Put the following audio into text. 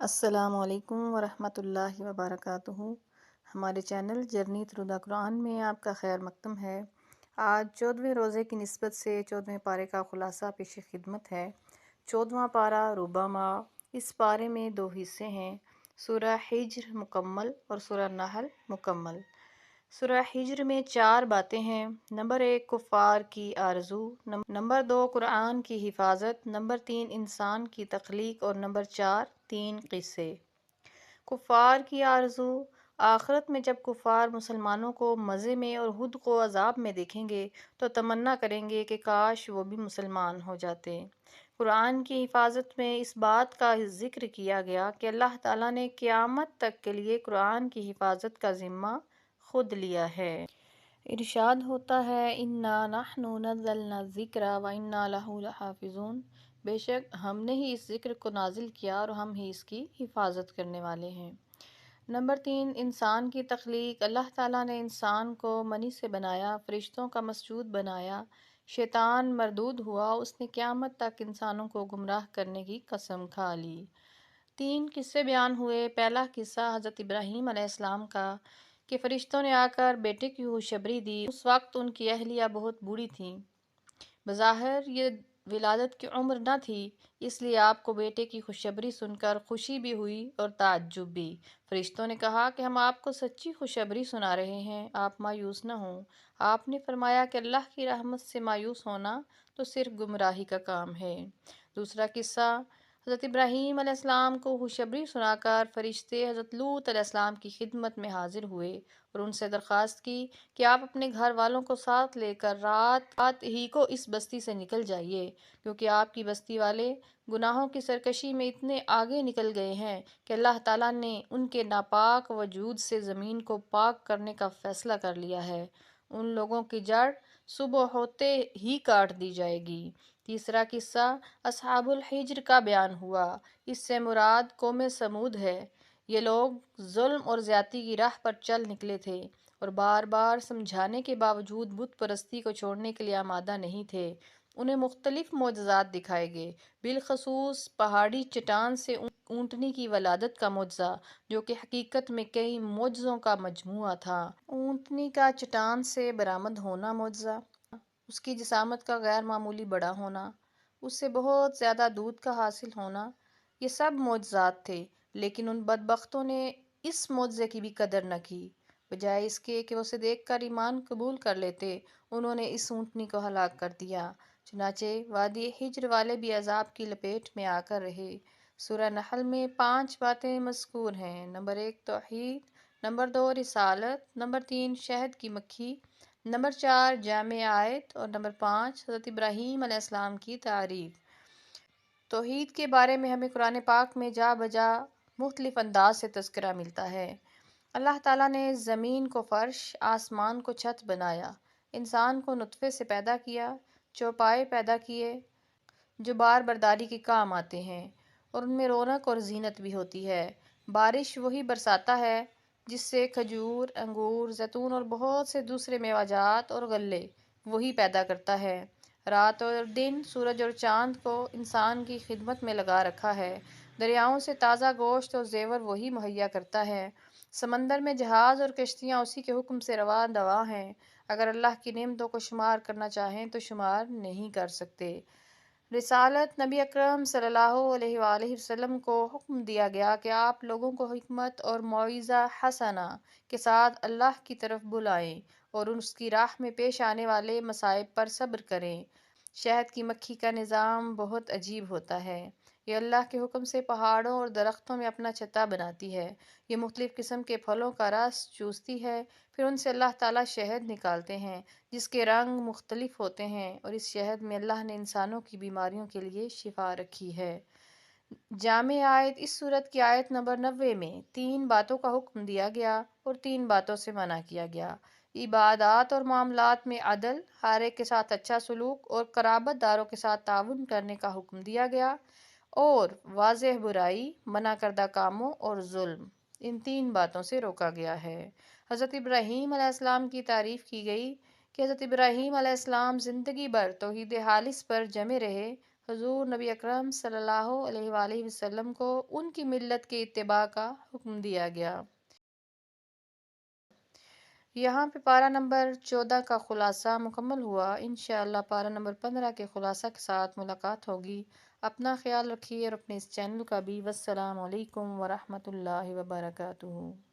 السلام علیکم ورحمۃ اللہ وبرکاتہ۔ ہمارے چینل جرنی تھرو دا قرآن میں آپ کا خیر مقدم ہے۔ آج 14ویں روزے کی نسبت سے 14ویں پارے کا خلاصہ پیش خدمت ہے۔ 14واں پارہ ربع ماہ۔ اس پارے میں دو حصے ہیں، سورہ حجر مکمل اور سورہ نحل مکمل۔ سورہ حجر میں 4 باتیں ہیں۔ نمبر 1 کفار کی آرزو، نمبر 2 قرآن کی حفاظت، نمبر 3 انسان کی تخلیق اور نمبر 4 3 قصے۔ کفار کی آرزو، آخرت میں جب کفار مسلمانوں کو مزے میں اور خود کو عذاب میں دیکھیں گے تو تمنا کریں گے کہ کاش وہ بھی مسلمان ہو جاتے۔ قرآن کی حفاظت میں اس بات کا ذکر کیا گیا کہ اللہ تعالیٰ نے قیامت تک کے لیے قرآن کی حفاظت کا ذمہ خود لیا ہے۔ ارشاد ہوتا ہے اِنَّا نَحْنُ نَزَّلْنَا الذِّكْرَ وَإِنَّا لَهُ لَحَافِظُونَ، بے شک ہم نے ہی اس ذکر کو نازل کیا اور ہم ہی اس کی حفاظت کرنے والے ہیں۔ نمبر 3 انسان کی تخلیق، اللہ تعالیٰ نے انسان کو منی سے بنایا، فرشتوں کا مسجود بنایا، شیطان مردود ہوا، اس نے قیامت تک انسانوں کو گمراہ کرنے کی قسم کھا لی۔ 3 قصے بیان ہوئے۔ پہلا قصہ حضرت ابراہیم علیہ السلام کا کہ فرشتوں نے آ کر بیٹے کی خوشخبری دی۔ اس وقت ان کی اہلیہ بہت بوڑھی تھیں، بظاہر یہ ولادت کی عمر نہ تھی، اس لیے آپ کو بیٹے کی خوشخبری سن کر خوشی بھی ہوئی اور تعجب بھی۔ فرشتوں نے کہا کہ ہم آپ کو سچی خوشخبری سنا رہے ہیں، آپ مایوس نہ ہوں۔ آپ نے فرمایا کہ اللہ کی رحمت سے مایوس ہونا تو صرف گمراہی کا کام ہے۔ دوسرا قصہ، حضرت ابراہیم علیہ السلام کو خوشخبری سنا کر فرشتے حضرت لوط علیہ السلام کی خدمت میں حاضر ہوئے اور ان سے درخواست کی کہ آپ اپنے گھر والوں کو ساتھ لے کر رات ہی کو اس بستی سے نکل جائیے، کیونکہ آپ کی بستی والے گناہوں کی سرکشی میں اتنے آگے نکل گئے ہیں کہ اللہ تعالیٰ نے ان کے ناپاک وجود سے زمین کو پاک کرنے کا فیصلہ کر لیا ہے۔ ان لوگوں کی جڑ صبح ہوتے ہی کاٹ دی جائے گی۔ تیسرا قصہ اصحاب الحجر کا بیان ہوا۔ اس سے مراد قوم سمود ہے۔ یہ لوگ ظلم اور زیادتی کی راہ پر چل نکلے تھے اور بار بار سمجھانے کے باوجود بت پرستی کو چھوڑنے کے لیے آمادہ نہیں تھے۔ انہیں مختلف معجزات دکھائے گئے، بالخصوص پہاڑی چٹان سے اونٹنی کی ولادت کا معجزہ، جو کہ حقیقت میں کئی معجزوں کا مجموعہ تھا۔ اونٹنی کا چٹان سے برآمد ہونا معجزہ، اس کی جسامت کا غیر معمولی بڑا ہونا، اس سے بہت زیادہ دودھ کا حاصل ہونا، یہ سب معجزات تھے، لیکن ان بدبختوں نے اس معجزے کی بھی قدر نہ کی۔ بجائے اس کے کہ اسے دیکھ کر ایمان قبول کر لیتے، انہوں نے اس اونٹنی کو ہلاک کر دیا۔ چنانچہ وادی حجر والے بھی عذاب کی لپیٹ میں آ کر رہے۔ سورہ نحل میں 5 باتیں مذکور ہیں۔ نمبر 1 توحید، نمبر 2 رسالت، نمبر 3 شہد کی مکھی، نمبر 4 جامع آیت اور نمبر 5 حضرت ابراہیم علیہ السلام کی تعریف۔ توحید کے بارے میں ہمیں قرآن پاک میں جا بجا مختلف انداز سے تذکرہ ملتا ہے۔ اللہ تعالیٰ نے زمین کو فرش، آسمان کو چھت بنایا، انسان کو نطفے سے پیدا کیا، چوپائے پیدا کیے جو بار برداری کے کام آتے ہیں اور ان میں رونق اور زینت بھی ہوتی ہے۔ بارش وہی برساتا ہے جس سے کھجور، انگور، زیتون اور بہت سے دوسرے میوہ جات اور غلے وہی پیدا کرتا ہے۔ رات اور دن، سورج اور چاند کو انسان کی خدمت میں لگا رکھا ہے۔ دریاؤں سے تازہ گوشت اور زیور وہی مہیا کرتا ہے۔ سمندر میں جہاز اور کشتیاں اسی کے حکم سے رواں دواں ہیں۔ اگر اللہ کی نعمتوں کو شمار کرنا چاہیں تو شمار نہیں کر سکتے۔ رسالت، نبی اکرم صلی اللہ علیہ وآلہ وسلم کو حکم دیا گیا کہ آپ لوگوں کو حکمت اور موعظہ حسنہ کے ساتھ اللہ کی طرف بلائیں اور اس کی راہ میں پیش آنے والے مصائب پر صبر کریں۔ شہد کی مکھی کا نظام بہت عجیب ہوتا ہے۔ یہ اللہ کے حکم سے پہاڑوں اور درختوں میں اپنا چھتا بناتی ہے۔ یہ مختلف قسم کے پھلوں کا رس چوستی ہے، پھر ان سے اللہ تعالیٰ شہد نکالتے ہیں جس کے رنگ مختلف ہوتے ہیں، اور اس شہد میں اللہ نے انسانوں کی بیماریوں کے لیے شفا رکھی ہے۔ جامع آیت، اس سورت کی آیت نمبر 90 میں 3 باتوں کا حکم دیا گیا اور 3 باتوں سے منع کیا گیا۔ عبادات اور معاملات میں عدل، ہر ایک کے ساتھ اچھا سلوک اور قرابت داروں کے ساتھ تعاون کرنے کا حکم دیا گیا، اور واضح برائی، منع کردہ کاموں اور ظلم، ان 3 باتوں سے روکا گیا ہے۔ حضرت ابراہیم علیہ السلام کی تعریف کی گئی کہ حضرت ابراہیم علیہ السلام زندگی بھر توحید خالص پر جمے رہے۔ حضور نبی اکرم صلی اللہ علیہ وآلہ وسلم کو ان کی ملت کے اتباع کا حکم دیا گیا۔ یہاں پہ پارہ نمبر 14 کا خلاصہ مکمل ہوا۔ انشاءاللہ پارہ نمبر 15 کے خلاصہ کے ساتھ ملاقات ہوگی۔ اپنا خیال رکھیے اور اپنے اس چینل کا بھی۔ والسلام علیکم ورحمۃ اللہ وبرکاتہ۔